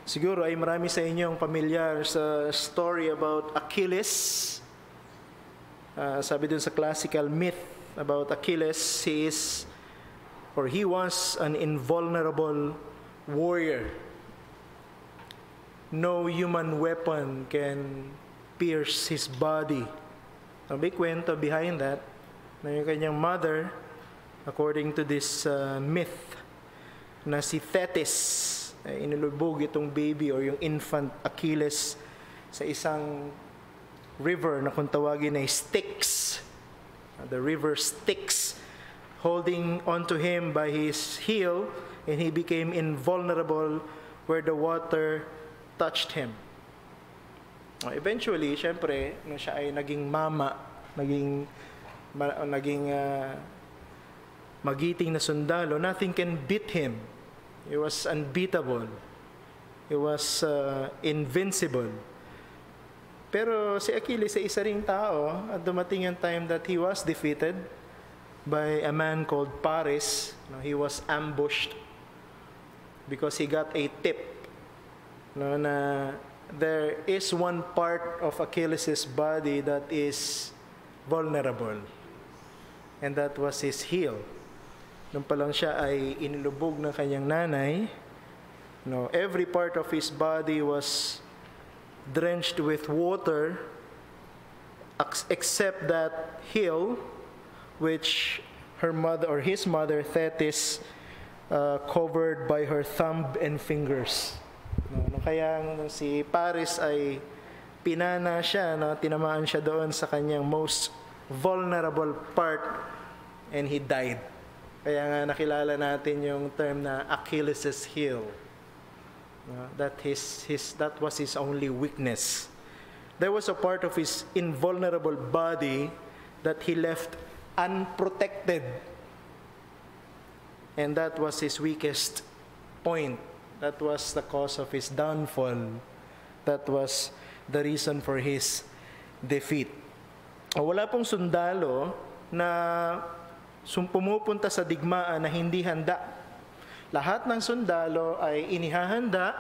Siguro ay marami sa inyong pamilyar sa story about Achilles. Sabi dun sa classical myth about Achilles, he was an invulnerable warrior. No human weapon can pierce his body. Ang big kwento behind that, na yung kanyang mother, according to this myth, na si Thetis, inilubog itong baby or yung infant Achilles sa isang river na kung tawagin ay Styx. The river Styx, holding onto him by his heel, and he became invulnerable where the water touched him. Eventually, syempre, nung siya ay naging mama, naging magiting na sundalo, nothing can beat him. He was unbeatable. He was invincible. Pero si Achilles ay isa ring tao at dumating ang time that he was defeated by a man called Paris. He was ambushed because he got a tip na there is one part of Achilles' body that is vulnerable, and that was his heel. Nung pa lang siya ay inilubog ng kanyang nanay, every part of his body was drenched with water except that heel, which her mother or his mother Thetis covered by her thumb and fingers. Kaya si Paris ay pinana siya, tinamaan siya doon sa kanyang most vulnerable part, and he died. Kaya nga nakilala natin yung term na Achilles' heel. That was his only weakness. There was a part of his invulnerable body that he left unprotected. And that was his weakest point. That was the cause of his downfall. That was the reason for his defeat. Wala pong sundalo na pumupunta sa digmaan na hindi handa. Lahat ng sundalo ay inihahanda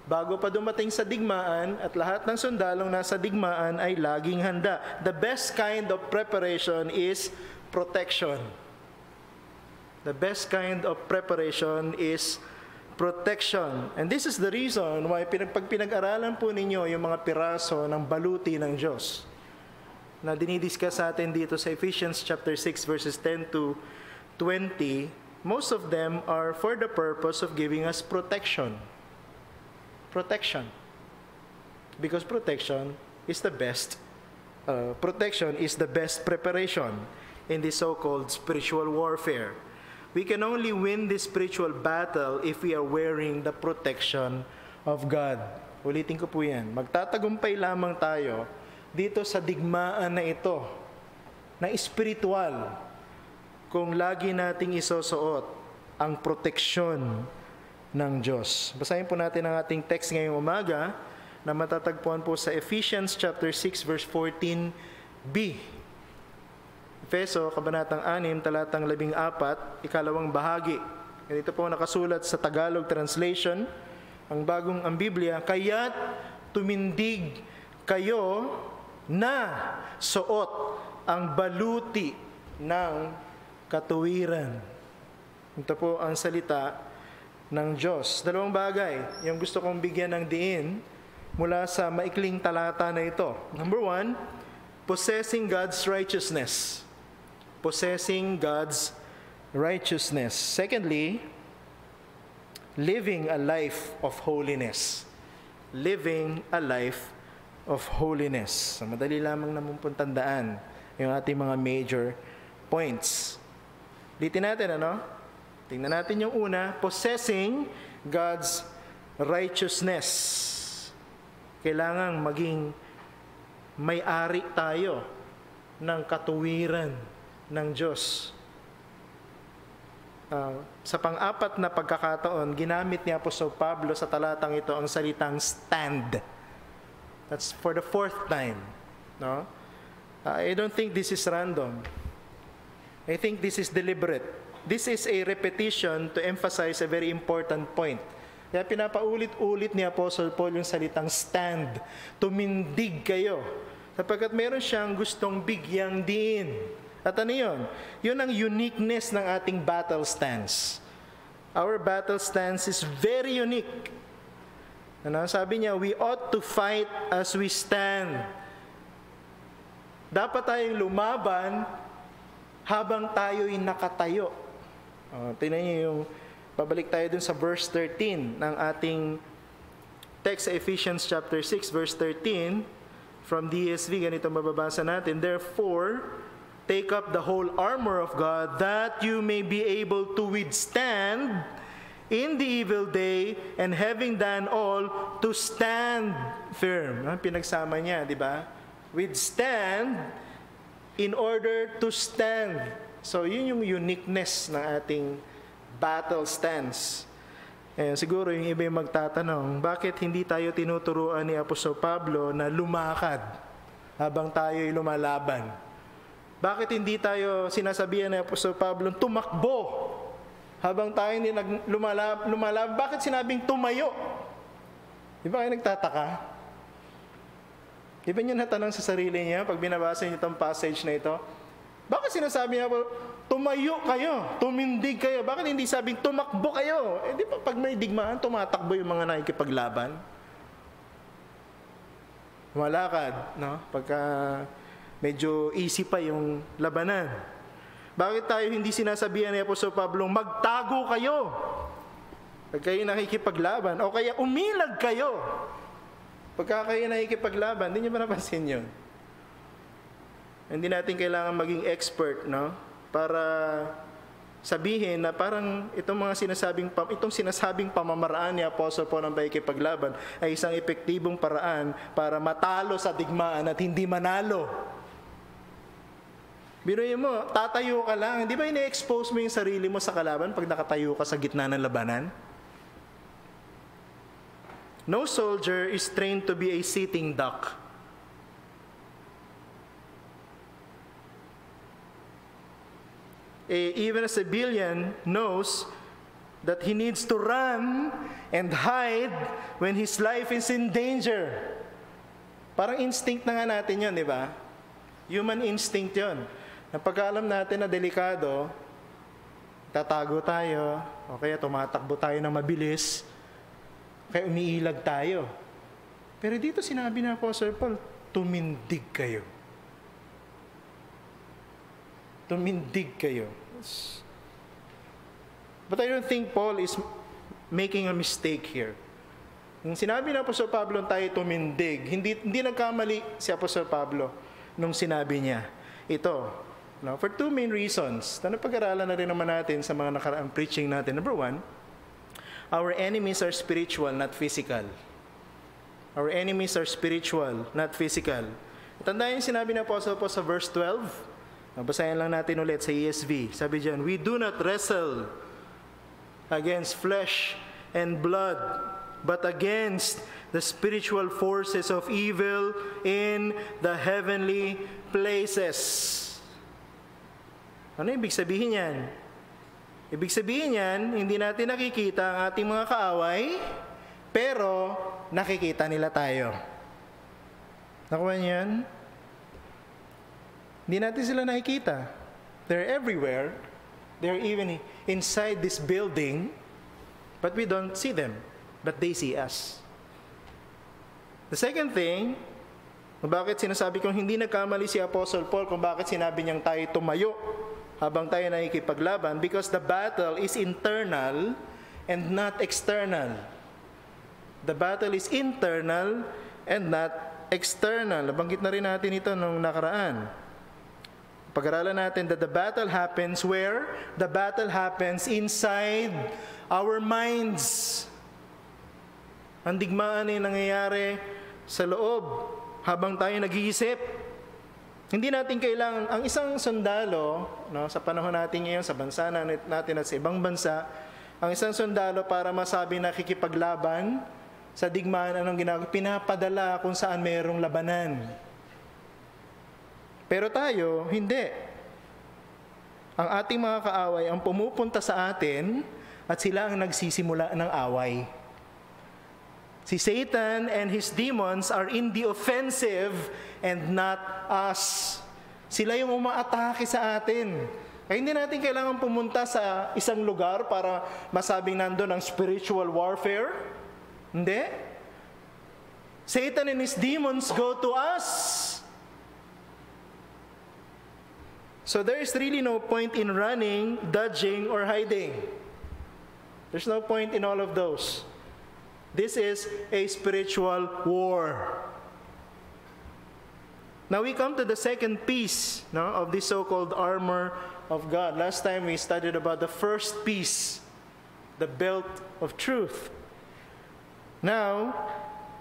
bago pa dumating sa digmaan, at lahat ng sundalong nasa digmaan ay laging handa. The best kind of preparation is protection. The best kind of preparation is protection. And this is the reason why pag pinag-aralan po ninyo yung mga piraso ng baluti ng Diyos na dinidiscuss natin dito sa Ephesians chapter 6 verses 10 to 20, most of them are for the purpose of giving us protection. Protection. Because protection is the best preparation in the so-called spiritual warfare. We can only win this spiritual battle if we are wearing the protection of God. Ulitin ko po yan. Magtatagumpay lamang tayo dito sa digmaan na ito, na espiritual, kung lagi nating isusuot ang proteksyon ng Diyos. Basahin po natin ang ating text ngayong umaga na matatagpuan po sa Ephesians chapter 6 verse 14b. Efeso, kabanatang 6, talatang 14, ikalawang bahagi. Ganito po nakasulat sa Tagalog translation, ang Biblia, kaya't tumindig kayo na suot ang baluti ng katuwiran. Ito po ang salita ng Diyos. Dalawang bagay yung gusto kong bigyan ng diin mula sa maikling talata na ito. Number 1, possessing God's righteousness. Possessing God's righteousness. Secondly, living a life of holiness. Living a life of holiness. Madali lamang naman pong tandaan yung ating mga major points. Litin natin, Tingnan natin yung una, possessing God's righteousness. Kailangang maging may-ari tayo ng katuwiran ng Diyos. Sa pang-apat na pagkakataon, ginamit ni Apostol Pablo sa talatang ito ang salitang stand. That's for the 4th time. I don't think this is random. I think this is deliberate. This is a repetition to emphasize a very important point. Kaya pinapaulit-ulit ni Apostle Paul yung salitang stand. Tumindig kayo. Sapagkat meron siyang gustong bigyang diin. At ano yun? Yun ang uniqueness ng ating battle stance. Our battle stance is very unique. Ano? Sabi niya, we ought to fight as we stand. Dapat tayong lumaban habang tayo'y nakatayo. Tingnan niyo yung, pabalik tayo dun sa verse 13 ng ating text sa Ephesians chapter 6, verse 13, from DSV, ganito mababasa natin, therefore, take up the whole armor of God, that you may be able to withstand in the evil day, and having done all, to stand firm. Pinagsama niya, di ba? Withstand in order to stand. So, yun yung uniqueness ng ating battle stance. Siguro yung iba yung magtatanong, bakit hindi tayo tinuturuan ni Apostol Pablo na lumakad habang tayo'y lumalaban? Bakit hindi tayo sinasabihan ni Apostol Pablo tumakbo habang tayo hindi lumalaban? Bakit sinabing tumayo? Di ba kayo nagtataka? Di ba niyo natanong sa sarili niya pag binabasa niyo itong passage na ito? Bakit sinasabi niya po, tumayo kayo, tumindig kayo? Bakit hindi sabing tumakbo kayo? Di ba pag may digmaan, tumatakbo yung mga nakikipaglaban? Malakad, no? Pagka medyo easy pa yung labanan. Bakit tayo hindi sinasabihan ni Apostol Pablo, magtago kayo pag kayo nakikipaglaban? O kaya umilag kayo pagka kayo nakikipaglaban? Hindi niyo ba napansin yun? Hindi natin kailangan maging expert, no? Para sabihin na parang itong sinasabing pamamaraan ni Apostle Paul ng pakikipaglaban ay isang epektibong paraan para matalo sa digmaan at hindi manalo. Biruin mo, tatayo ka lang. Hindi ba ine-expose mo yung sarili mo sa kalaban pag nakatayo ka sa gitna ng labanan? No soldier is trained to be a sitting duck. Even a civilian knows that he needs to run and hide when his life is in danger. Parang instinct na nga natin yun, di ba? Human instinct yun. Napag-alam natin na delikado, tatago tayo, o kaya tumatakbo tayo ng mabilis, kaya umiilag tayo. Pero dito sinabi na Apostle Paul, tumindig kayo. Tumindig kayo. But I don't think Paul is making a mistake here. Nung sinabi na Apostol Pablo tayo tumindig, hindi nagkamali si Apostol Pablo nung sinabi niya ito. No, for two main reasons. Napag-aralan na rin naman natin sa mga nakaraang preaching natin. Number one, our enemies are spiritual, not physical. Our enemies are spiritual, not physical. Tandaan yung sinabi ng Apostle Paul sa verse 12. Basahin lang natin ulit sa ESV. Sabi diyan, we do not wrestle against flesh and blood, but against the spiritual forces of evil in the heavenly places. Ano ibig sabihin yan? Ibig sabihin yan, hindi natin nakikita ang ating mga kaaway, pero nakikita nila tayo. Nakuha niyo yan? Hindi natin sila nakikita. They're everywhere. They're even inside this building, but we don't see them. But they see us. The second thing, bakit sinasabi kong hindi nagkamali si Apostle Paul kung bakit sinabi niyang tayo tumayo habang tayo nakikipaglaban, because the battle is internal and not external. The battle is internal and not external. Nabanggit na rin natin ito nung nakaraan. Pag-aralan natin that the battle happens where? The battle happens inside our minds. Ang digmaan ay nangyayari sa loob habang tayo nag-iisip. Hindi natin kailangan, ang isang sundalo, no, sa panahon natin ngayon, sa bansa natin at sa ibang bansa, ang isang sundalo para masabi nakikipaglaban sa digmaan, anong ginagawa? Pinapadala kung saan mayroong labanan. Pero tayo, hindi. Ang ating mga kaaway ang pumupunta sa atin at sila ang nagsisimula ng away. Si Satan and his demons are in the offensive and not us. Sila yung umaatake sa atin. Kaya hindi natin kailangan pumunta sa isang lugar para masabing nandun ang spiritual warfare. Hindi. Satan and his demons go to us. So there is really no point in running, dodging, or hiding. There's no point in all of those. This is a spiritual war. Now we come to the second piece of this so-called armor of God. Last time we studied about the first piece, the belt of truth. Now,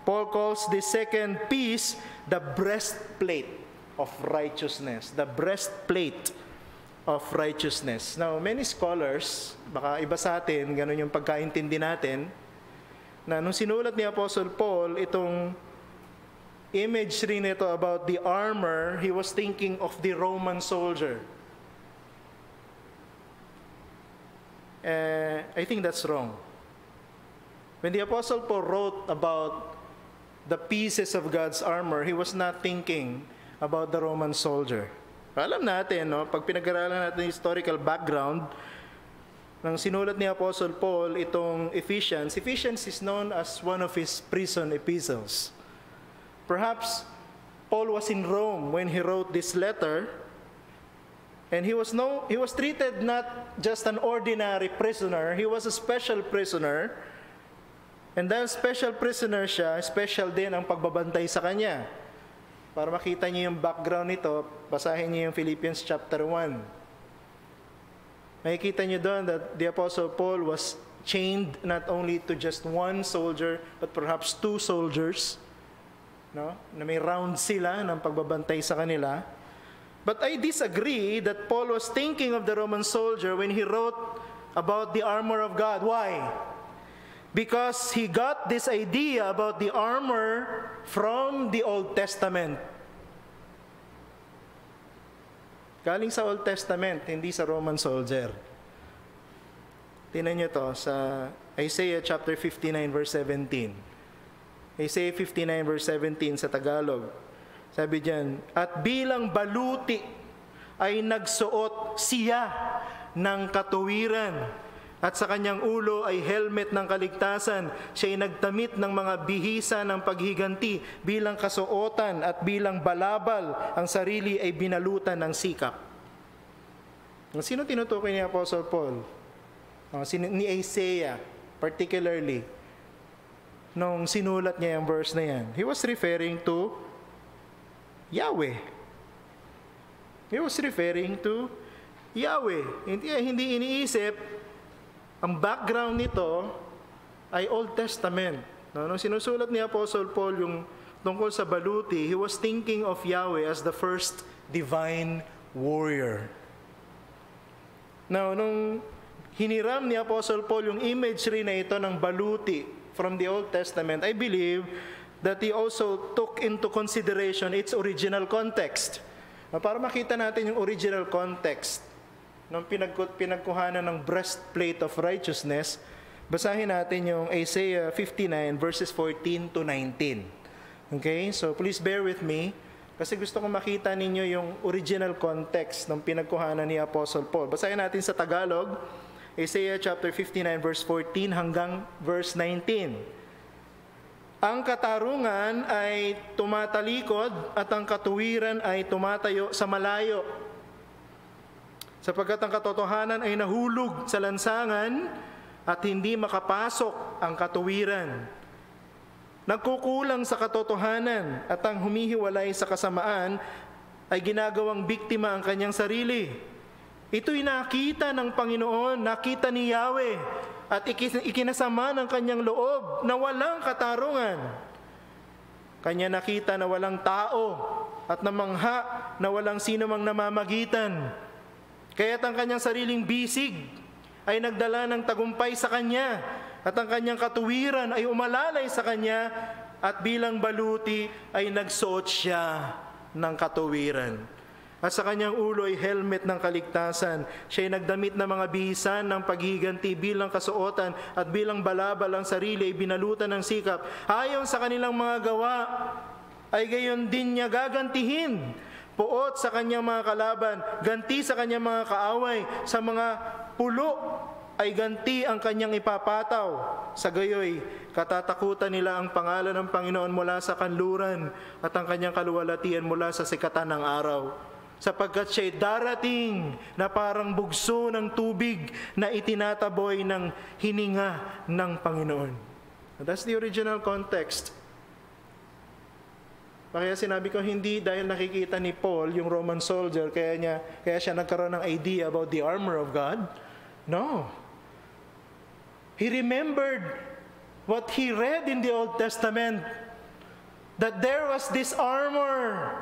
Paul calls the second piece the breastplate of righteousness. The breastplate of righteousness. Now, many scholars, baka iba sa atin, ganun yung pagkaintindi natin, na nung sinulat ni Apostle Paul itong imagery nito about the armor, he was thinking of the Roman soldier. I think that's wrong. When the Apostle Paul wrote about the pieces of God's armor, he was not thinking about the Roman soldier. Alam natin, pag pinag-aralan natin yung historical background, nang sinulat ni Apostle Paul itong Ephesians is known as one of his prison epistles. Perhaps Paul was in Rome when he wrote this letter, and he was treated not just an ordinary prisoner, he was a special prisoner. And dahil special prisoner siya, special din ang pagbabantay sa kanya. Para makita niyo yung background nito, basahin niyo yung Philippians chapter 1. Makikita niyo doon that the Apostle Paul was chained not only to just one soldier, but perhaps two soldiers, na may round sila ng pagbabantay sa kanila. But I disagree that Paul was thinking of the Roman soldier when he wrote about the armor of God. Why? Because he got this idea about the armor from the Old Testament. Galing sa Old Testament, hindi sa Roman soldier. Tingnan niyo to sa Isaiah chapter 59 verse 17. Isaiah 59 verse 17 sa Tagalog. Sabi diyan, at bilang baluti ay nagsuot siya ng katuwiran, at sa kanyang ulo ay helmet ng kaligtasan. Siya ay nagtamit ng mga bihisa ng paghiganti, bilang kasuotan at bilang balabal ang sarili ay binalutan ng sikap. Sino tinutukoy ni Apostle Paul? Ni Isaiah, particularly, nung sinulat niya yung verse na yan. He was referring to Yahweh. He was referring to Yahweh. Hindi iniisip, ang background nito ay Old Testament. Nung sinusulat ni Apostle Paul yung tungkol sa baluti, he was thinking of Yahweh as the first divine warrior. Now, nung hiniram ni Apostle Paul yung imagery na ito ng baluti from the Old Testament, I believe that he also took into consideration its original context. Para makita natin yung original context nung pinagkuhanan ng breastplate of righteousness, basahin natin yung Isaiah 59 verses 14 to 19. Okay? So please bear with me kasi gusto kong makita ninyo yung original context ng pinagkuhanan ni Apostle Paul. Basahin natin sa Tagalog, Isaiah chapter 59 verse 14 hanggang verse 19. Ang katarungan ay tumatalikod at ang katuwiran ay tumatayo sa malayo. Sapagkat ang katotohanan ay nahulog sa lansangan at hindi makapasok ang katuwiran. Nagkukulang sa katotohanan at ang humihiwalay sa kasamaan ay ginagawang biktima ang kanyang sarili. Ito'y nakita ng Panginoon, nakita ni Yahweh at ikinasama ng kanyang loob na walang katarungan. Kanya nakita na walang tao at namangha na walang sinumang namamagitan. Kaya't ang kanyang sariling bisig ay nagdala ng tagumpay sa kanya, at ang kanyang katuwiran ay umalalay sa kanya, at bilang baluti ay nagsuot siya ng katuwiran. At sa kanyang ulo ay helmet ng kaligtasan. Siya'y nagdamit ng mga bihisan ng paghiganti bilang kasuotan at bilang balabal ang sarili ay binalutan ng sikap. Ayon sa kanilang mga gawa, ay gayon din niya gagantihin. Puot sa kanyang mga kalaban, ganti sa kanyang mga kaaway, sa mga pulo ay ganti ang kanyang ipapataw. Sa gayoy, katatakutan nila ang pangalan ng Panginoon mula sa kanluran at ang kanyang kaluwalhatian mula sa sikatan ng araw. Sapagkat siya'y darating na parang bugso ng tubig na itinataboy ng hininga ng Panginoon. That's the original context. Kaya sinabi ko, hindi dahil nakikita ni Paul, yung Roman soldier, kaya siya nagkaroon ng idea about the armor of God. No. He remembered what he read in the Old Testament, that there was this armor.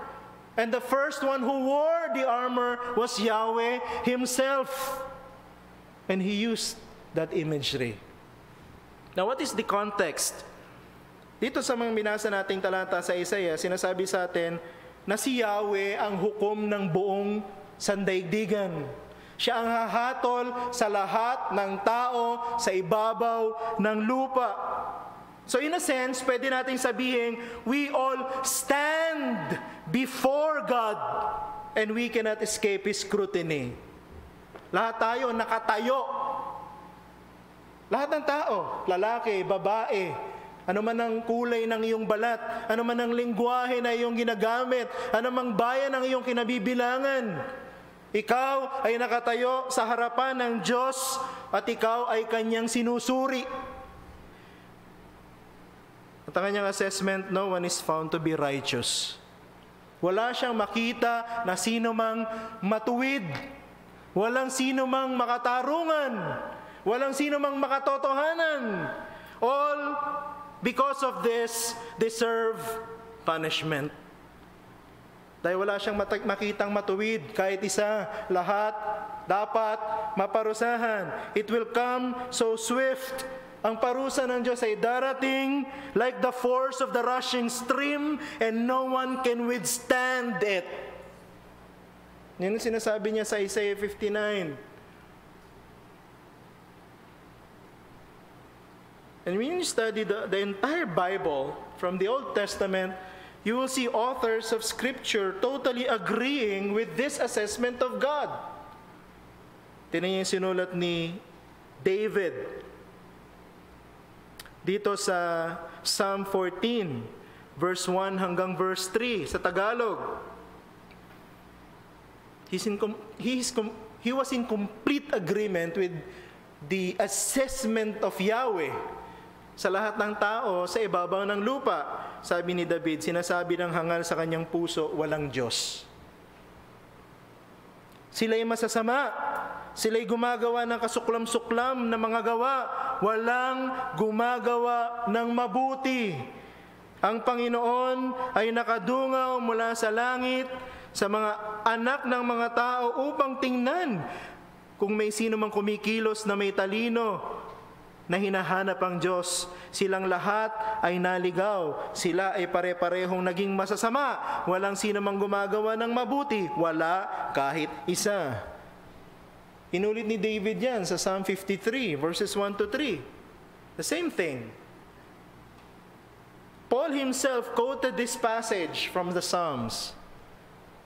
And the first one who wore the armor was Yahweh Himself. And he used that imagery. Now, what is the context? Dito sa mga binasa nating talata sa Isaiah, sinasabi sa atin na si Yahweh ang hukom ng buong sandaigdigan. Siya ang hahatol sa lahat ng tao sa ibabaw ng lupa. So in a sense, pwede nating sabihin, we all stand before God and we cannot escape His scrutiny. Lahat tayo nakatayo. Lahat ng tao, lalaki, babae, ano man ang kulay ng iyong balat, ano man ang lingwahe na iyong ginagamit, ano mang bayan ang iyong kinabibilangan, ikaw ay nakatayo sa harapan ng Diyos at ikaw ay Kanyang sinusuri. At ang kanyang assessment, no one is found to be righteous. Wala siyang makita na sino mang matuwid. Walang sino mang makatarungan. Walang sino mang makatotohanan. All, because of this, deserve punishment. Dahil wala siyang makitang matuwid, kahit isa, lahat dapat maparusahan. It will come so swift. Ang parusa ng Diyos ay darating like the force of the rushing stream and no one can withstand it. Yan ang sinasabi niya sa Isaiah 59. And when you study the entire Bible from the Old Testament, you will see authors of Scripture totally agreeing with this assessment of God. Tingnan niyo yung sinulat ni David dito sa Psalm 14, verse 1 hanggang verse 3 sa Tagalog. He was in complete agreement with the assessment of Yahweh sa lahat ng tao sa ibabaw ng lupa. Sabi ni David, sinasabi ng hangal sa kanyang puso, walang Diyos. Sila'y masasama. Sila'y gumagawa ng kasuklam-suklam na mga gawa. Walang gumagawa ng mabuti. Ang Panginoon ay nakadungaw mula sa langit sa mga anak ng mga tao upang tingnan kung may sino mang kumikilos na may talino na hinahanap ang Diyos. Silang lahat ay naligaw. Sila ay pare-parehong naging masasama. Walang sino mang gumagawa ng mabuti. Wala kahit isa. Inulit ni David yan sa Psalm 53, verses 1 to 3. The same thing. Paul himself quoted this passage from the Psalms.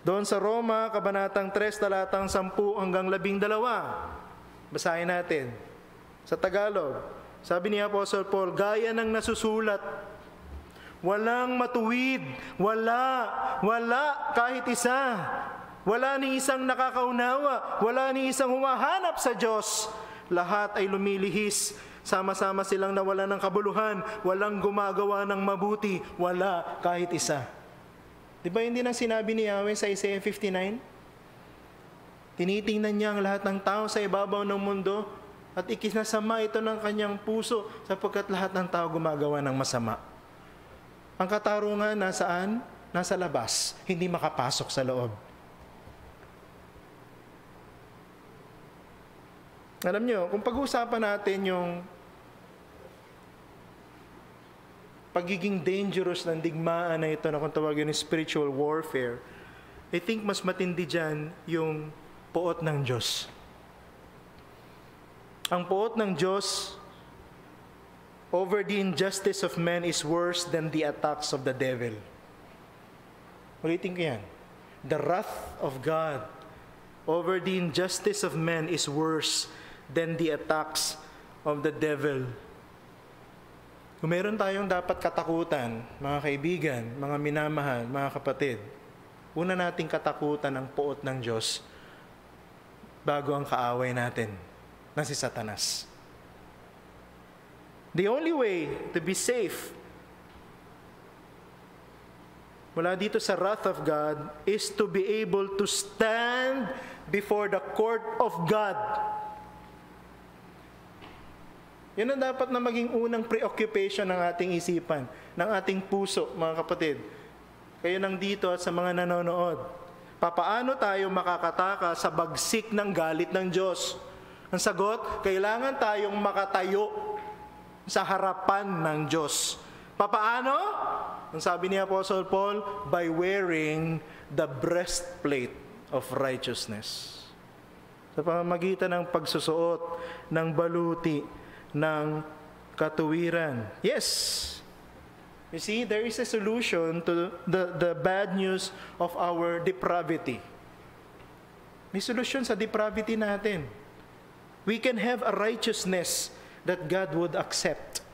Doon sa Roma, Kabanatang 3, talatang 10 hanggang 12. Basahin natin. Sa Tagalog, sabi ni Apostle Paul, gaya ng nasusulat, walang matuwid, wala kahit isa. Wala ni isang nakakaunawa, wala ni isang humahanap sa Diyos. Lahat ay lumilihis, sama-sama silang nawala ng kabuluhan, walang gumagawa ng mabuti, wala kahit isa. Di ba hindi nang sinabi ni Yahweh sa Isaiah 59? Tinitingnan niya ang lahat ng tao sa ibabaw ng mundo at ikinasama ito ng kanyang puso sapagkat lahat ng tao gumagawa ng masama. Ang katarungan nasaan? Nasa labas, hindi makapasok sa loob. Alam nyo, kung pag-uusapan natin yung pagiging dangerous ng digmaan na ito na kung tawagin yung spiritual warfare, I think mas matindi dyan yung poot ng Diyos. Ang poot ng Diyos over the injustice of men is worse than the attacks of the devil. Ulitin ko yan. The wrath of God over the injustice of men is worse than the attacks of the devil. Kung meron tayong dapat katakutan, mga kaibigan, mga minamahal, mga kapatid, una nating katakutan ang poot ng Diyos bago ang kaaway natin na si Satanas. The only way to be safe mula dito sa wrath of God is to be able to stand before the court of God. Yan ang dapat na maging unang preoccupation ng ating isipan, ng ating puso, mga kapatid. Kayo nang dito at sa mga nanonood. Papaano tayo makakataka sa bagsik ng galit ng Diyos? Ang sagot, kailangan tayong makatayo sa harapan ng Diyos. Papaano? Ang sabi ni Apostle Paul, by wearing the breastplate of righteousness. Sa pamamagitan ng pagsusuot ng baluti ng katuwiran. Yes! You see, there is a solution to the bad news of our depravity. May solusyon sa depravity natin. We can have a righteousness that God would accept.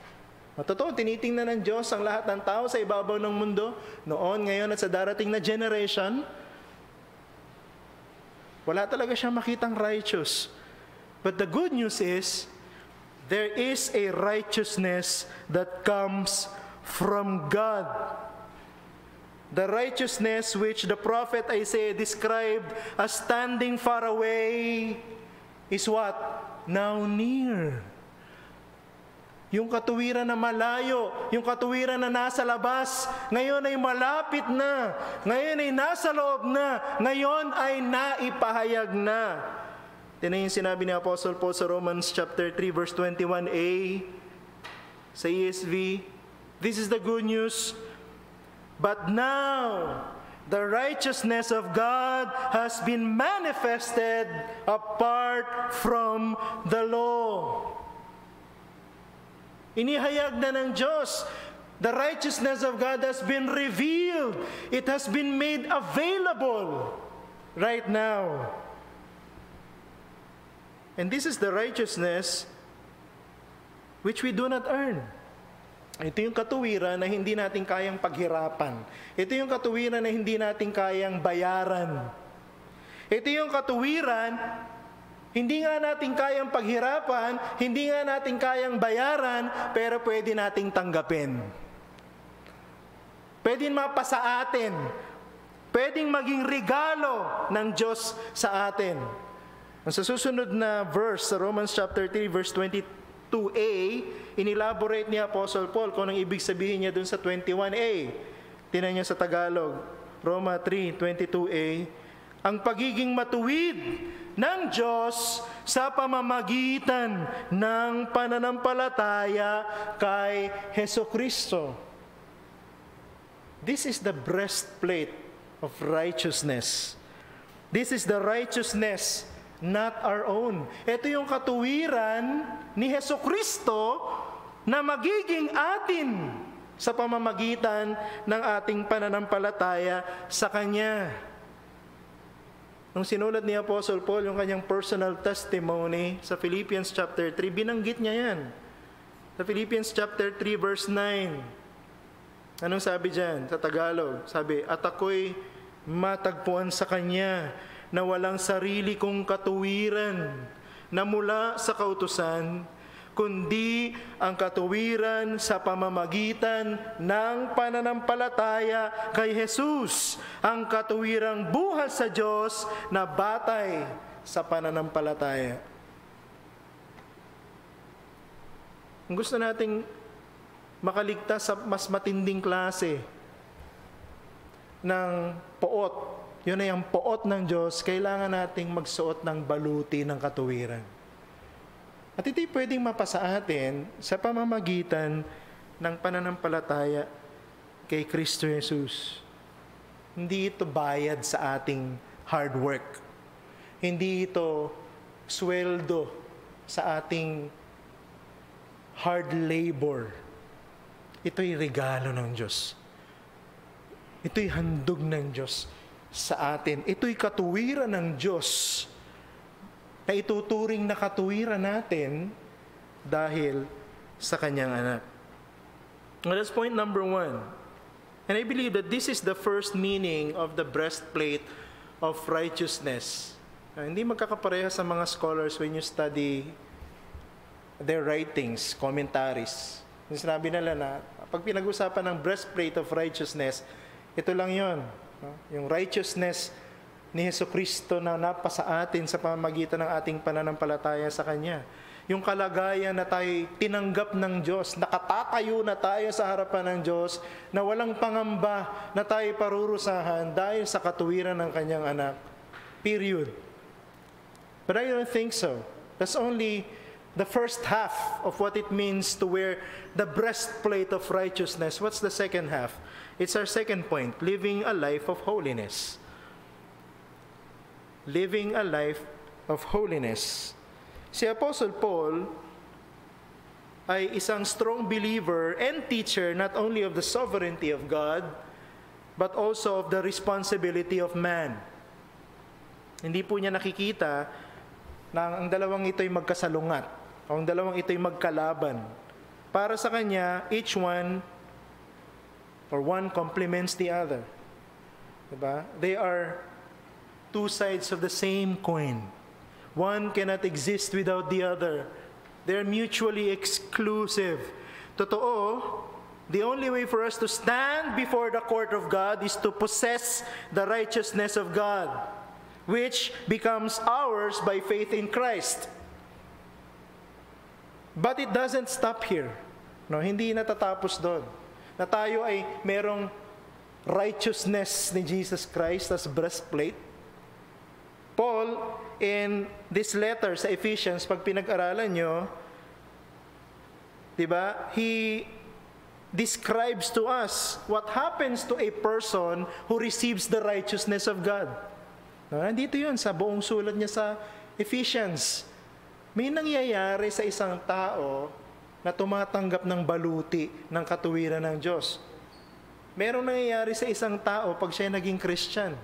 Totoo, tinitingnan ng Diyos ang lahat ng tao sa ibabaw ng mundo, noon, ngayon, at sa darating na generation. Wala talaga siyang makitang righteous. But the good news is, there is a righteousness that comes from God. The righteousness which the prophet Isaiah described as standing far away is what? Now near. Yung katuwiran na malayo, yung katuwiran na nasa labas, ngayon ay malapit na, ngayon ay nasa loob na, ngayon ay naipahayag na. Tingnan yung sinabi ni Apostle Paul sa Romans chapter 3 verse 21a sa ESV. This is the good news. But now, the righteousness of God has been manifested apart from the law. Inihayag na ng Diyos. The righteousness of God has been revealed. It has been made available right now. And this is the righteousness which we do not earn. Ito yung katuwiran na hindi natin kayang paghirapan. Ito yung katuwiran na hindi natin kayang bayaran. Ito yung katuwiran, hindi nga natin kayang paghirapan, hindi nga natin kayang bayaran, pero pwede nating tanggapin. Pwedeng mapasa atin. Pwedeng maging regalo ng Diyos sa atin. Sa susunod na verse sa Romans chapter 3 verse 22a, inelaborate ni Apostle Paul kung anong ibig sabihin niya dun sa 21a. Tingnan niyo sa Tagalog, Roma 3:22a, ang pagiging matuwid ng Diyos sa pamamagitan ng pananampalataya kay Hesukristo. This is the breastplate of righteousness. This is the righteousness not our own. Ito yung katuwiran ni Hesukristo na magiging atin sa pamamagitan ng ating pananampalataya sa Kanya. Nung sinulat ni Apostle Paul yung kanyang personal testimony sa Philippians chapter 3, binanggit niya yan. Sa Philippians chapter 3 verse 9, anong sabi dyan sa Tagalog? Sabi, at ako'y matagpuan sa Kanya na walang sarili kong katuwiran na mula sa kautusan, kundi ang katuwiran sa pamamagitan ng pananampalataya kay Jesus, ang katuwirang buhat sa Diyos na batay sa pananampalataya. Kung gusto nating makaligtas sa mas matinding klase ng poot, yun ay ang poot ng Diyos, kailangan nating magsuot ng baluti ng katuwiran. At ito'y pwedeng mapasa atin sa pamamagitan ng pananampalataya kay Kristo Jesus. Hindi ito bayad sa ating hard work. Hindi ito sweldo sa ating hard labor. Ito'y regalo ng Diyos. Ito'y handog ng Diyos sa atin. Ito'y katuwiran ng Diyos na ituturing na katuwiran natin dahil sa Kanyang anak. Well, that's point number 1. And I believe that this is the first meaning of the breastplate of righteousness. Hindi magkakapareha sa mga scholars when you study their writings, commentaries. Yung sinabi nila na, pag pinag-usapan ng breastplate of righteousness, ito lang yon, no? Yung righteousness ni Jesucristo na napasa atin sa pamamagitan ng ating pananampalataya sa Kanya. Yung kalagayan na tayo tinanggap ng Diyos, nakatatayo na tayo sa harapan ng Diyos, na walang pangamba na tayo parurusahan dahil sa katuwiran ng Kanyang anak. Period. But I don't think so. That's only the first half of what it means to wear the breastplate of righteousness. What's the second half? It's our second point, living a life of holiness. Living a life of holiness. Si Apostle Paul ay isang strong believer and teacher not only of the sovereignty of God, but also of the responsibility of man. Hindi po niya nakikita na ang dalawang ito'y magkasalungat, o ang dalawang ito'y magkalaban. Para sa kanya, each one, or one complements the other. Diba? They are two sides of the same coin. One cannot exist without the other. They're mutually exclusive. Totoo, the only way for us to stand before the court of God is to possess the righteousness of God, which becomes ours by faith in Christ. But it doesn't stop here. No, hindi natatapos doon. Na tayo ay merong righteousness ni Jesus Christ as breastplate. Paul, in this letter sa Ephesians, pag pinag-aralan nyo, diba, he describes to us what happens to a person who receives the righteousness of God. Nandito yun sa buong sulat niya sa Ephesians. May nangyayari sa isang tao na tumatanggap ng baluti ng katuwiran ng Diyos. Merong nangyayari sa isang tao pag siya naging Christian.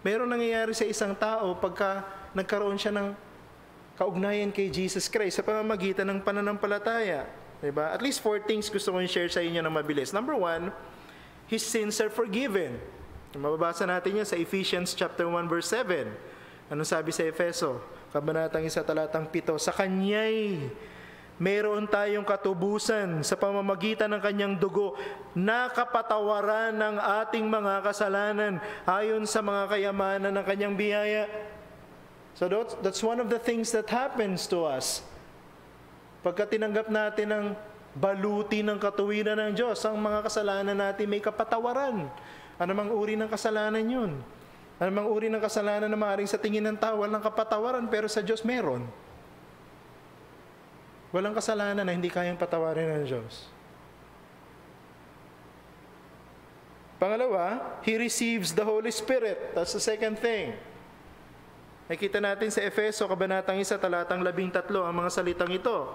Merong nangyayari sa isang tao pagka nagkaroon siya ng kaugnayan kay Jesus Christ sa pamamagitan ng pananampalataya. Diba? At least 4 things gusto kong share sa inyo na mabilis. Number 1, his sins are forgiven. Mababasa natin yan sa Ephesians chapter 1 verse 7. Anong sabi sa Efeso? Kabanatang 1 talatang 7. Sa Kanya'y mayroon tayong katubusan sa pamamagitan ng Kanyang dugo na kapatawaran ng ating mga kasalanan ayon sa mga kayamanan ng Kanyang biyaya. So that's one of the things that happens to us. Pagka tinanggap natin ang baluti ng katuwiran ng Diyos, ang mga kasalanan natin may kapatawaran. Ano mang uri ng kasalanan yun? Ano mang uri ng kasalanan na maaaring sa tingin ng tao walang kapatawaran, pero sa Diyos meron. Walang kasalanan na hindi kayang patawarin ng Diyos. Pangalawa, he receives the Holy Spirit. That's the second thing. Nakita natin sa Efeso, kabanatang 1, talatang 13, ang mga salitang ito.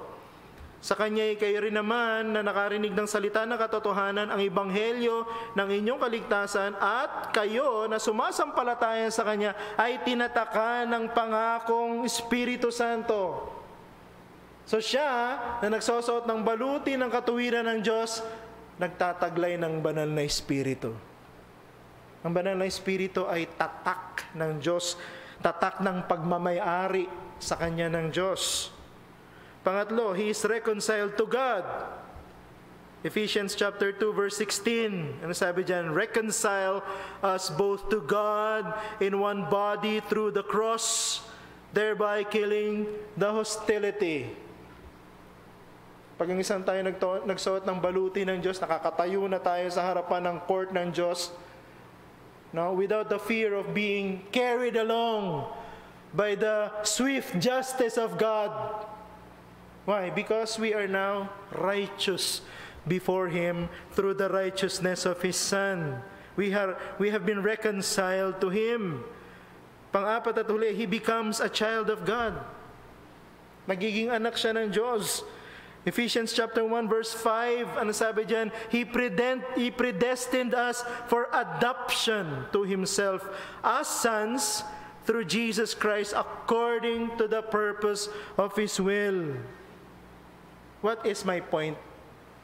Sa Kanya'y kayo rin naman na nakarinig ng salita ng katotohanan, ang ebanghelyo ng inyong kaligtasan, at kayo na sumasampalataya sa Kanya ay tinatakan ng pangakong Espiritu Santo. So siya na nagsusuot ng baluti ng katuwiran ng Diyos, nagtataglay ng banal na Espiritu. Ang banal na Espiritu ay tatak ng Diyos, tatak ng pagmamayari sa Kanya ng Diyos. Pangatlo, he is reconciled to God. Ephesians chapter 2 verse 16. Ano sabi diyan? Reconcile us both to God in one body through the cross, thereby killing the hostility. Pag ang isang tayo nagsuot ng baluti ng Diyos, nakakatayo na tayo sa harapan ng court ng Diyos, no, without the fear of being carried along by the swift justice of God. Why? Because we are now righteous before Him through the righteousness of His Son. We have been reconciled to Him. Pang-apat at huli, he becomes a child of God. Nagiging anak siya ng Diyos. Ephesians chapter 1 verse 5, ano sabi diyan? He predestined us for adoption to Himself as sons through Jesus Christ according to the purpose of His will. What is my point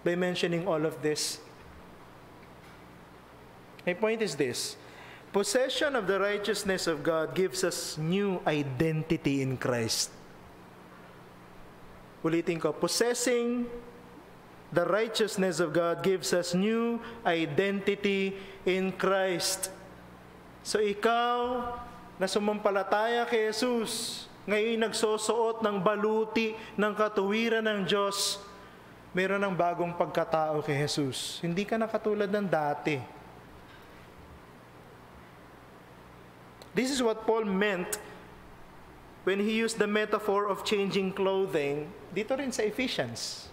by mentioning all of this? My point is this. Possession of the righteousness of God gives us new identity in Christ. Ulitin ko, possessing the righteousness of God gives us new identity in Christ. So ikaw na sumampalataya kay Jesus, ngayon nagsusuot ng baluti ng katuwiran ng Diyos, meron ng bagong pagkatao kay Jesus. Hindi ka na katulad ng dati. This is what Paul meant when he used the metaphor of changing clothing dito rin sa Ephesians.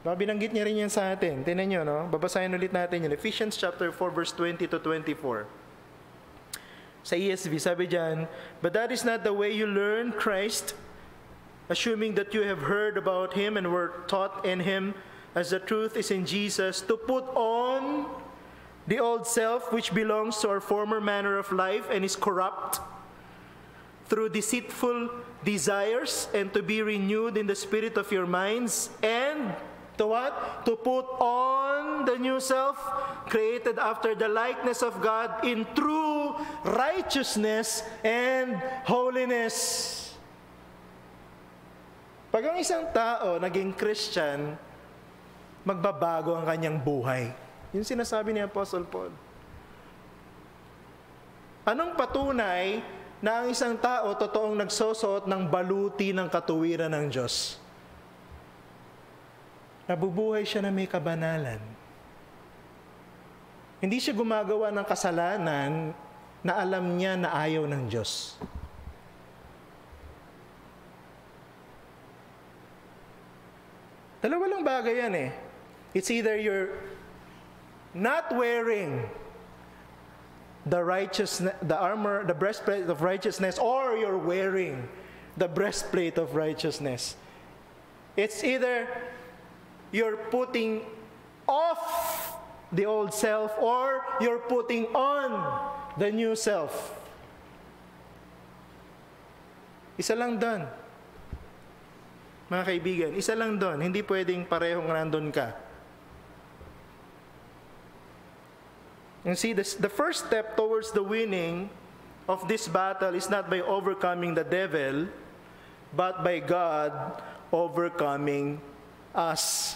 Binanggit niya rin yan sa atin. Tingnan nyo, no? Babasahin ulit natin yun. Ephesians chapter 4, verse 20 to 24. Sa ESV, sabi dyan, but that is not the way you learn Christ, assuming that you have heard about Him and were taught in Him, as the truth is in Jesus, to put on the old self which belongs to our former manner of life and is corrupt through deceitful desires, and to be renewed in the spirit of your minds, and to what? To put on the new self, created after the likeness of God in true righteousness and holiness. Pag ang isang tao naging Christian, magbabago ang kanyang buhay. Yung sinasabi ni Apostle Paul. Anong patunay na ang isang tao totoong nagsusuot ng baluti ng katuwiran ng Diyos? Nabubuhay siya na may kabanalan. Hindi siya gumagawa ng kasalanan na alam niya na ayaw ng Diyos. Dalawa lang bagay yan eh. It's either you're not wearing the righteousness, the armor, the breastplate of righteousness, or you're wearing the breastplate of righteousness. It's either you're putting off the old self or you're putting on the new self. Isa lang doon. Mga kaibigan, isa lang doon. Hindi pwedeng parehong nandun ka. And see, the first step towards the winning of this battle is not by overcoming the devil, but by God overcoming us.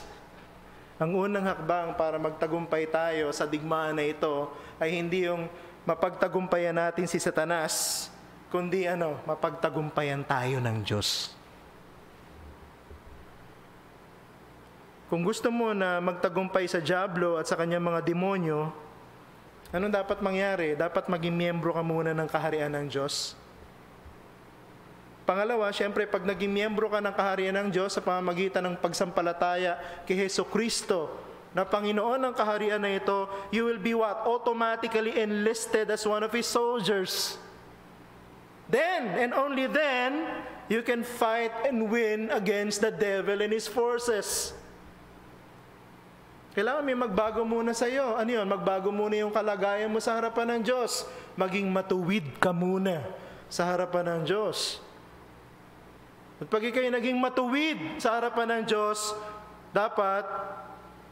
Ang unang hakbang para magtagumpay tayo sa digmaan na ito ay hindi yung mapagtagumpayan natin si Satanas, kundi mapagtagumpayan tayo ng Diyos. Kung gusto mo na magtagumpay sa diablo at sa kanyang mga demonyo, anong dapat mangyari? Dapat maging miyembro ka muna ng kaharian ng Diyos. Pangalawa, syempre, pag naging miyembro ka ng kaharian ng Diyos sa pamamagitan ng pagsampalataya kay Jesucristo na Panginoon ng kaharian na ito, you will be what? Automatically enlisted as one of His soldiers. Then, and only then, you can fight and win against the devil and his forces. Kailangan may magbago muna sa iyo. Ano yun? Magbago muna yung kalagayan mo sa harapan ng Diyos. Maging matuwid ka muna sa harapan ng Diyos. At pag ikaw'y naging matuwid sa harapan ng Diyos, dapat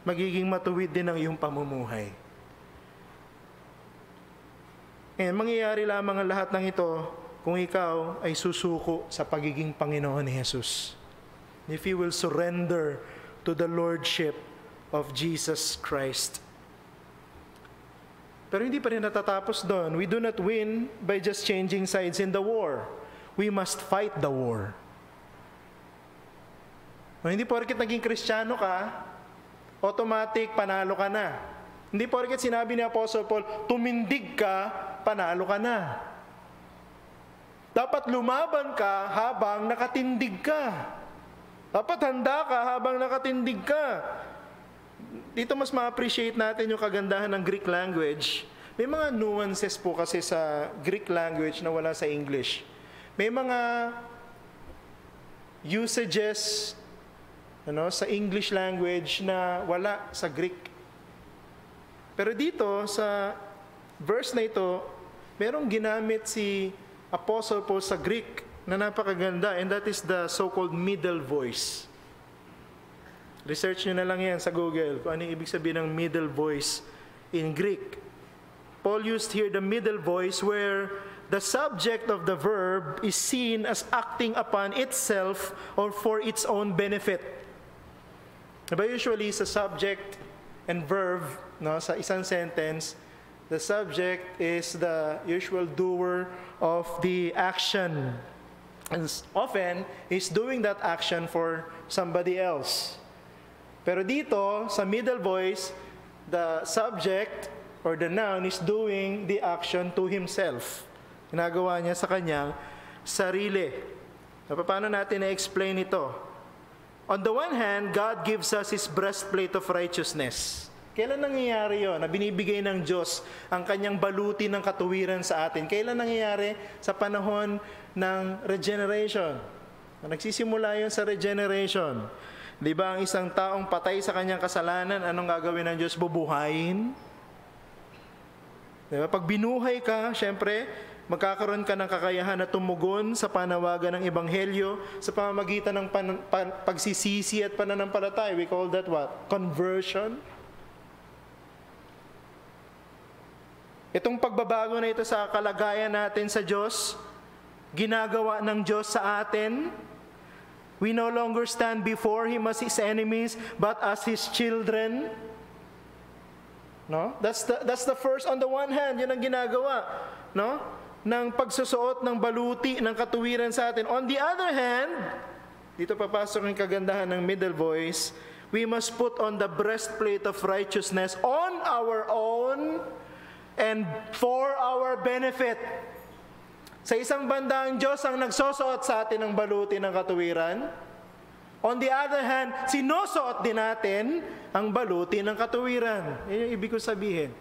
magiging matuwid din ang iyong pamumuhay. And mangyayari lamang ang lahat ng ito kung ikaw ay susuko sa pagiging Panginoon ni Jesus. If you will surrender to the Lordship of Jesus Christ. Pero hindi pa rin natatapos doon. We do not win by just changing sides in the war. We must fight the war. Hindi porket naging Kristiyano ka, automatic panalo ka na. Hindi porket sinabi ni Apostle Paul, tumindig ka, panalo ka na. Dapat lumaban ka habang nakatindig ka. Dapat handa ka habang nakatindig ka. dito mas ma-appreciate natin yung kagandahan ng Greek language. May mga nuances po kasi sa Greek language na wala sa English. May mga usages sa English language na wala sa Greek. Pero dito, sa verse na ito, merong ginamit si Apostle Paul sa Greek na napakaganda, and that is the so-called middle voice. Research nyo na lang yan sa Google kung ano yung ibig sabihin ng middle voice in Greek. Paul used here the middle voice where the subject of the verb is seen as acting upon itself or for its own benefit. Diba usually sa subject and verb, sa isang sentence, the subject is the usual doer of the action. And often, he's doing that action for somebody else. Pero dito, sa middle voice, the subject or the noun is doing the action to himself. Ginagawa niya sa kanyang sarili. Paano natin na-explain ito? On the one hand, God gives us His breastplate of righteousness. Kailan nangyayari yun? Na binibigay ng Diyos ang kanyang baluti ng katuwiran sa atin. Kailan nangyayari? Sa panahon ng regeneration. Nagsisimula yun sa regeneration. Di ba ang isang taong patay sa kanyang kasalanan, anong gagawin ng Diyos? Bubuhayin. Di ba? Pag binuhay ka, syempre, magkakaroon ka ng kakayahan na tumugon sa panawagan ng Ebanghelyo sa pamamagitan ng pagsisisi at pananampalataya. We call that what? Conversion. Itong pagbabago na ito sa kalagayan natin sa Diyos, ginagawa ng Diyos sa atin. We no longer stand before Him as His enemies, but as His children. No? That's the first, on the one hand, yun ang ginagawa, no? Ng pagsusuot ng baluti ng katuwiran sa atin. On the other hand, dito papasok ang kagandahan ng middle voice, we must put on the breastplate of righteousness on our own and for our benefit. Sa isang banda, ang Diyos ang nagsusuot sa atin ng baluti ng katuwiran. On the other hand, sinusuot din natin ang baluti ng katuwiran. Yan yung ibig ko sabihin.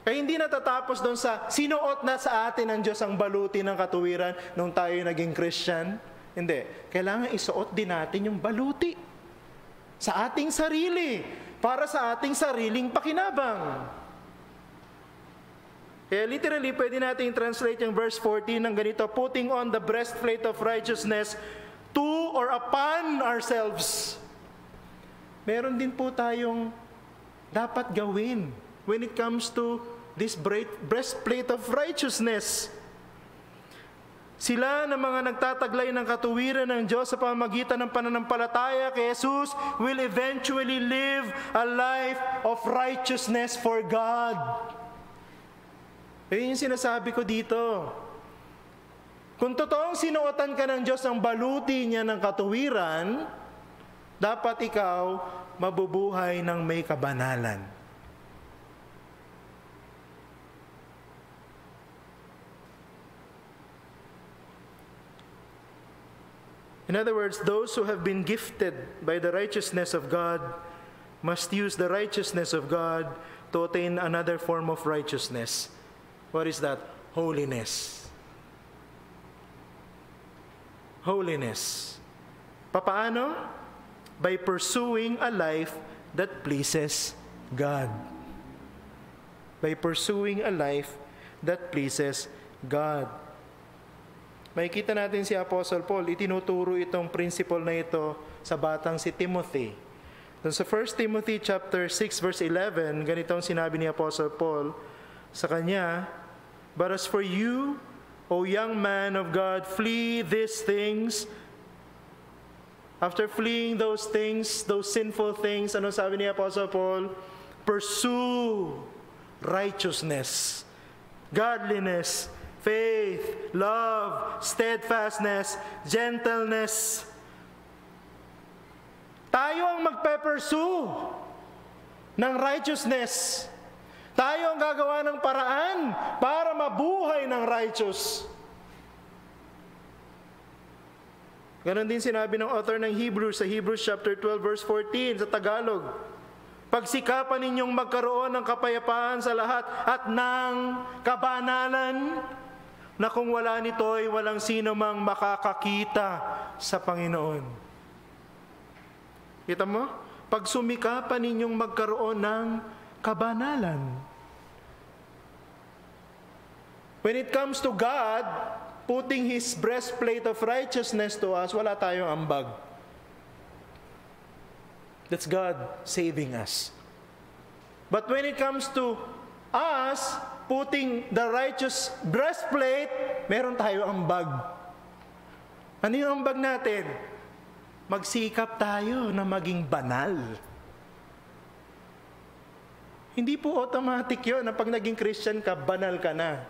Kaya hindi natatapos doon sa sinuot na sa atin ng Diyos ang baluti ng katuwiran nung tayo naging Christian. Hindi. Kailangan isuot din natin yung baluti sa ating sarili para sa ating sariling pakinabang. Kaya literally, pwede natin translate yung verse 14 ng ganito, putting on the breastplate of righteousness to or upon ourselves. Meron din po tayong dapat gawin when it comes to this breastplate of righteousness. Sila na mga nagtataglay ng katuwiran ng Diyos sa pamamagitan ng pananampalataya kay Jesus will eventually live a life of righteousness for God. Yung sinasabi ko dito. Kung totoong sinuotan ka ng Diyos ang baluti niya ng katuwiran, dapat ikaw mabubuhay ng may kabanalan. In other words, those who have been gifted by the righteousness of God must use the righteousness of God to attain another form of righteousness. What is that? Holiness. Holiness. Papaano? By pursuing a life that pleases God. By pursuing a life that pleases God. Makikita natin si Apostle Paul, itinuturo itong principle na ito sa batang si Timothy. Sa 1 Timothy chapter 6 verse 11, ganito ang sinabi ni Apostle Paul sa kanya, but as for you, O young man of God, flee these things. After fleeing those things, those sinful things, ano sabi ni Apostle Paul? Pursue righteousness, godliness, faith, love, steadfastness, gentleness. Tayo ang magpe-pursue ng righteousness. Tayo ang gagawa ng paraan para mabuhay ng righteous. Ganon din sinabi ng author ng Hebrews sa Hebrews chapter 12 verse 14 sa Tagalog. Pagsikapan ninyong magkaroon ng kapayapaan sa lahat at ng kabanalan na kung wala nito'y walang sino mang makakakita sa Panginoon. Kita mo? Pagsumikapan ninyong magkaroon ng kabanalan. When it comes to God, putting His breastplate of righteousness to us, wala tayong ambag. That's God saving us. But when it comes to us, putting the righteous breastplate, meron tayong ambag. Ano yung ambag natin? Magsikap tayo na maging banal. Hindi po automatic yun na pag naging Christian ka, banal ka na.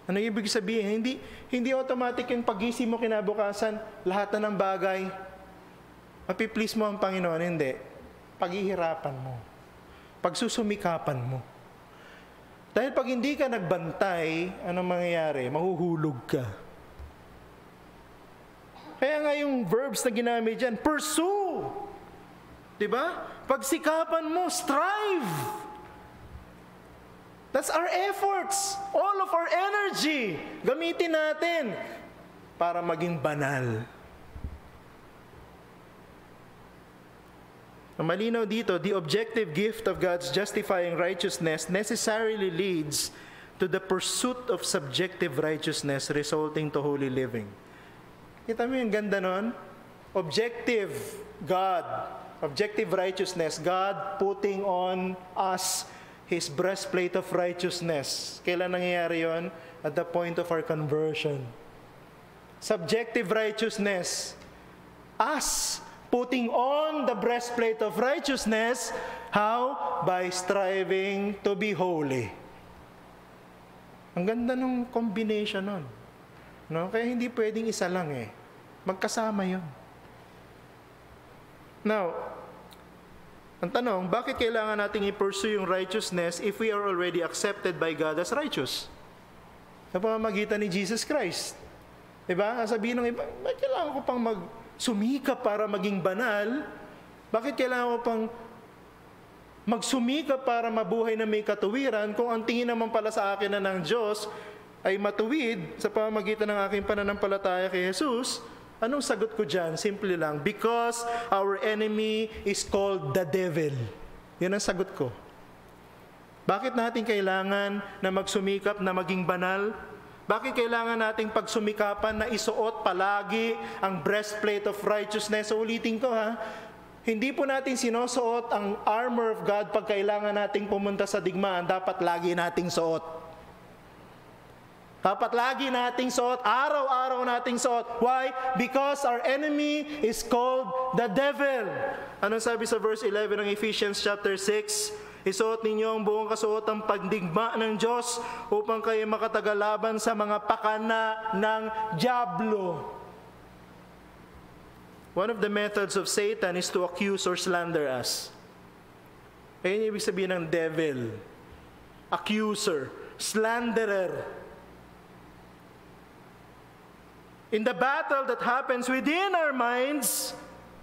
Ano ibig sabihin? Hindi automatic yung pagising mo kinabukasan, lahat na ng bagay, mapiplease mo ang Panginoon. Hindi. Paghihirapan mo. Pagsusumikapan mo. Dahil pag hindi ka nagbantay, anong mangyayari? Mahuhulog ka. Kaya nga yung verbs na ginamit dyan, pursue. Diba? Pagsikapan mo, strive. That's our efforts. All of our energy. Gamitin natin para maging banal. Malinaw dito, the objective gift of God's justifying righteousness necessarily leads to the pursuit of subjective righteousness resulting to holy living. Kita mo yung ganda nun? Objective righteousness, God putting on us His breastplate of righteousness. Kailan nangyayari yon? At the point of our conversion. Subjective righteousness. Us putting on the breastplate of righteousness. How? By striving to be holy. Ang ganda ng combination nun. No? Kaya hindi pwedeng isa lang eh. Magkasama yun. Now, ang tanong, bakit kailangan nating i-pursue yung righteousness if we are already accepted by God as righteous? Sa pamamagitan ni Jesus Christ. Diba? Sabihin ng iba, bakit kailangan ko pang magsumikap para maging banal? Bakit kailangan ko pang magsumikap para mabuhay na may katuwiran kung ang tingin naman pala sa akin na ng Diyos ay matuwid sa pamamagitan ng aking pananampalataya kay Jesus? Anong sagot ko dyan? Simple lang, because our enemy is called the devil. Yan ang sagot ko. Bakit natin kailangan na magsumikap na maging banal? Bakit kailangan nating pagsumikapan na isuot palagi ang breastplate of righteousness? So, ulitin ko ha, hindi po natin sinusuot ang armor of God pag kailangan nating pumunta sa digmaan. Dapat lagi nating suot. Dapat lagi nating suot, araw-araw nating suot. Why? Because our enemy is called the devil. Anong sabi sa verse 11 ng Ephesians chapter 6? Isuot ninyo ang buong kasuotang pagdigma ng Diyos upang kayo makatagalaban sa mga pakana ng dyablo. One of the methods of Satan is to accuse or slander us. Ayun yung ibig sabihin ng devil. Accuser, slanderer. In the battle that happens within our minds,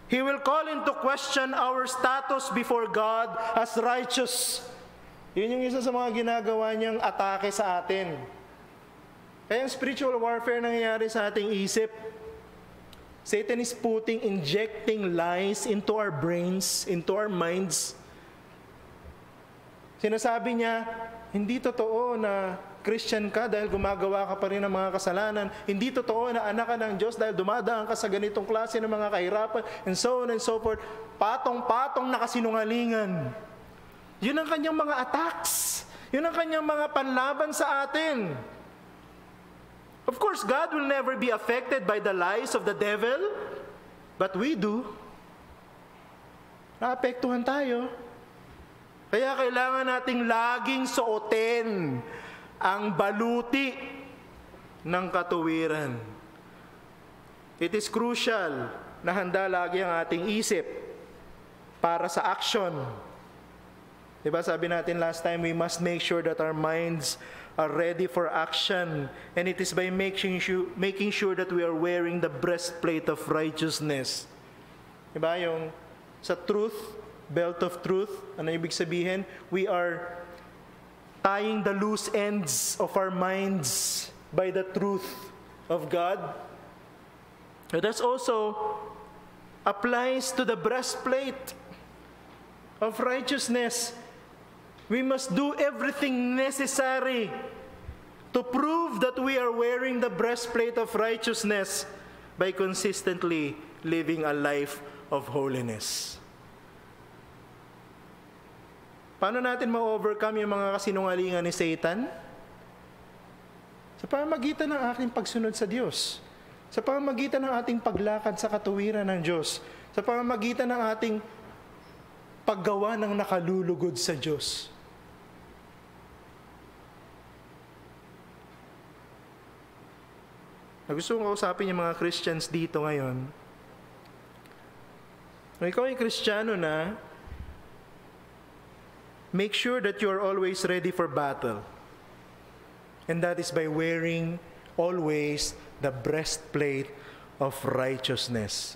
he will call into question our status before God as righteous. Yun yung isa sa mga ginagawa niyang atake sa atin. Kaya yung spiritual warfare nangyayari sa ating isip. Satan is injecting lies into our brains, into our minds. Sinasabi niya, hindi totoo na Christian ka dahil gumagawa ka pa rin ng mga kasalanan. Hindi totoo na anak ka ng Diyos dahil dumadaan ka sa ganitong klase ng mga kahirapan, and so on and so forth. Patong-patong na kasinungalingan. Yun ang kanyang mga attacks. Yun ang kanyang mga panlaban sa atin. Of course, God will never be affected by the lies of the devil, but we do. Naapektuhan tayo. Kaya kailangan nating laging suotin ang baluti ng katuwiran. It is crucial na handa lagi ang ating isip para sa action. Diba sabi natin last time, we must make sure that our minds are ready for action. And it is by making sure that we are wearing the breastplate of righteousness. Diba? Yung sa truth, belt of truth, ano ibig sabihin? We are tying the loose ends of our minds by the truth of God. And that also applies to the breastplate of righteousness. We must do everything necessary to prove that we are wearing the breastplate of righteousness by consistently living a life of holiness. Paano natin ma-overcome yung mga kasinungalingan ni Satan? Sa pamamagitan ng ating pagsunod sa Diyos. Sa pamamagitan ng ating paglakad sa katuwiran ng Diyos. Sa pamamagitan ng ating paggawa ng nakalulugod sa Diyos. Gusto kong kausapin yung mga Christians dito ngayon. Kung ikaw ay Kristiyano na, make sure that you are always ready for battle. And that is by wearing always the breastplate of righteousness.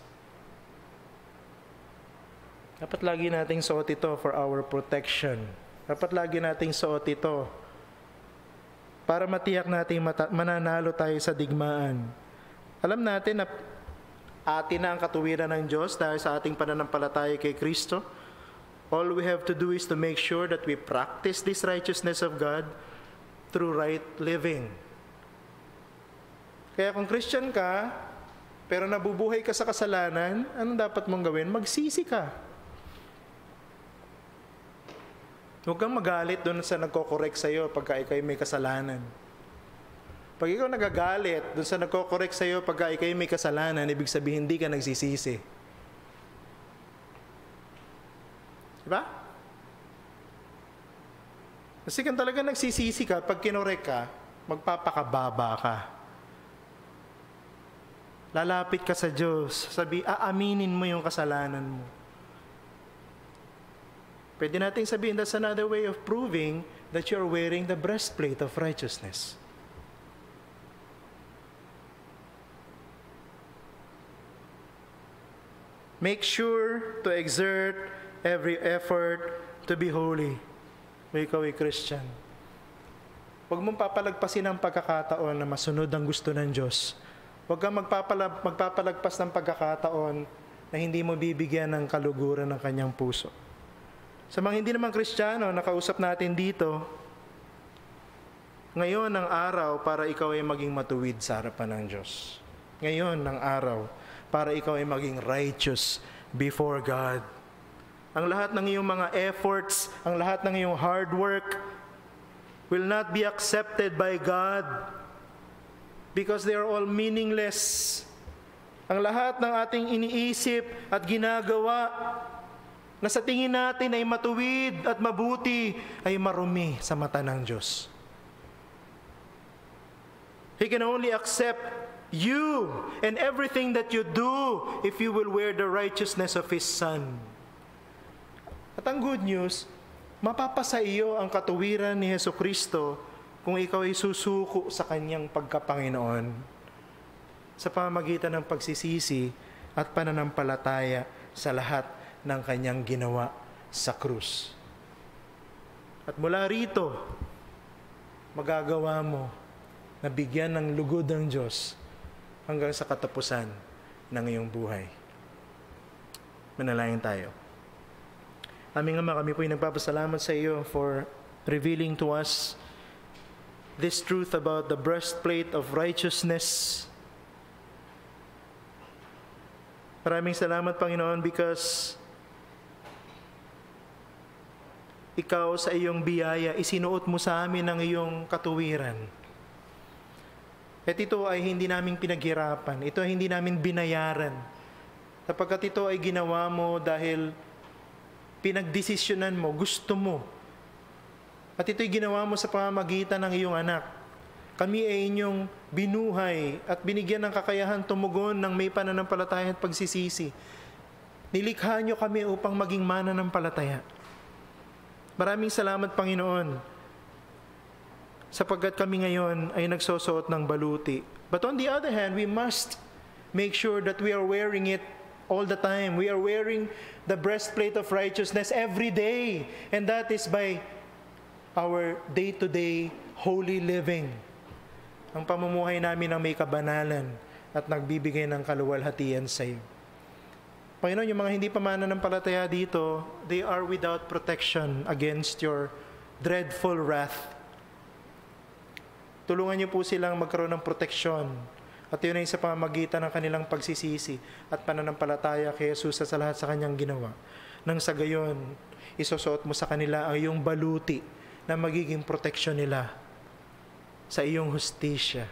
Dapat lagi nating suot ito for our protection. Dapat lagi nating suot ito para matiyak nating mananalo tayo sa digmaan. Alam natin na atin na ang katuwiran ng Diyos dahil sa ating pananampalataya kay Kristo. All we have to do is to make sure that we practice this righteousness of God through right living. Kaya kung Christian ka, pero nabubuhay ka sa kasalanan, anong dapat mong gawin? Magsisi ka. Huwag kang magalit doon sa nagko-correct sa'yo pagka ikaw may kasalanan. Pag ikaw nagagalit doon sa nagko-correct sa'yo pagka ikaw may kasalanan, ibig sabihin hindi ka nagsisisi. Diba? Kasi kung talaga nagsisisi ka, pag kinorek ka, magpapakababa ka. Lalapit ka sa Diyos, aaminin mo yung kasalanan mo. Pwede nating sabihin, that's another way of proving that you're wearing the breastplate of righteousness. Make sure to exert every effort to be holy. Kung ikaw ay Christian. Huwag mong papalagpasin ang pagkakataon na masunod ang gusto ng Diyos. Huwag kang magpapalagpas ng pagkakataon na hindi mo bibigyan ng kaluguran ng kanyang puso. Sa mga hindi naman Kristiyano, nakausap natin dito, ngayon ang araw para ikaw ay maging matuwid sa harapan ng Diyos. Ngayon ang araw para ikaw ay maging righteous before God. Ang lahat ng iyong mga efforts, ang lahat ng iyong hard work will not be accepted by God because they are all meaningless. Ang lahat ng ating iniisip at ginagawa na sa tingin natin ay matuwid at mabuti ay marumi sa mata ng Diyos. He can only accept you and everything that you do if you will wear the righteousness of His Son. At ang good news, mapapasa iyo ang katuwiran ni Jesucristo kung ikaw ay susuko sa Kanyang pagkapanginoon sa pamamagitan ng pagsisisi at pananampalataya sa lahat ng Kanyang ginawa sa krus. At mula rito, magagawa mo na bigyan ng lugod ng Diyos hanggang sa katapusan ng iyong buhay. Manalangin tayo. Aming Ama, kami po ay nagpapasalamat sa iyo for revealing to us this truth about the breastplate of righteousness. Maraming salamat, Panginoon, because ikaw sa iyong biyaya, isinuot mo sa amin ang iyong katuwiran. At ito ay hindi namin pinaghirapan. Ito ay hindi namin binayaran. Sapagkat ito ay ginawa mo dahil pinagdesisyonan mo, gusto mo. At ito'y ginawa mo sa pamamagitan ng iyong anak. Kami ay inyong binuhay at binigyan ng kakayahan tumugon ng may pananampalataya at pagsisisi. Nilikha niyo kami upang maging mananampalataya. Maraming salamat, Panginoon, sapagkat kami ngayon ay nagsusuot ng baluti. But on the other hand, we must make sure that we are wearing it all the time. We are wearing the breastplate of righteousness every day. And that is by our day-to-day holy living. Ang pamumuhay namin ang may kabanalan at nagbibigay ng kaluwalhatian sa iyo. Panginoon, yung mga hindi pa mananampalataya dito, they are without protection against your dreadful wrath. Tulungan niyo po silang magkaroon ng proteksyon. At yun ay sa pamamagitan ng kanilang pagsisisi at pananampalataya kay Jesus sa lahat sa kanyang ginawa. Nang sa gayon, isusuot mo sa kanila ang iyong baluti na magiging proteksyon nila sa iyong hustisya.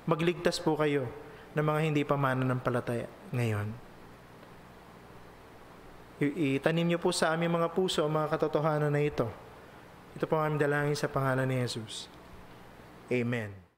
Magligtas po kayo ng mga hindi pa mananampalataya ngayon. Itanim niyo po sa aming mga puso ang mga katotohanan na ito. Ito po ang aming dalangin sa pangalan ni Jesus. Amen.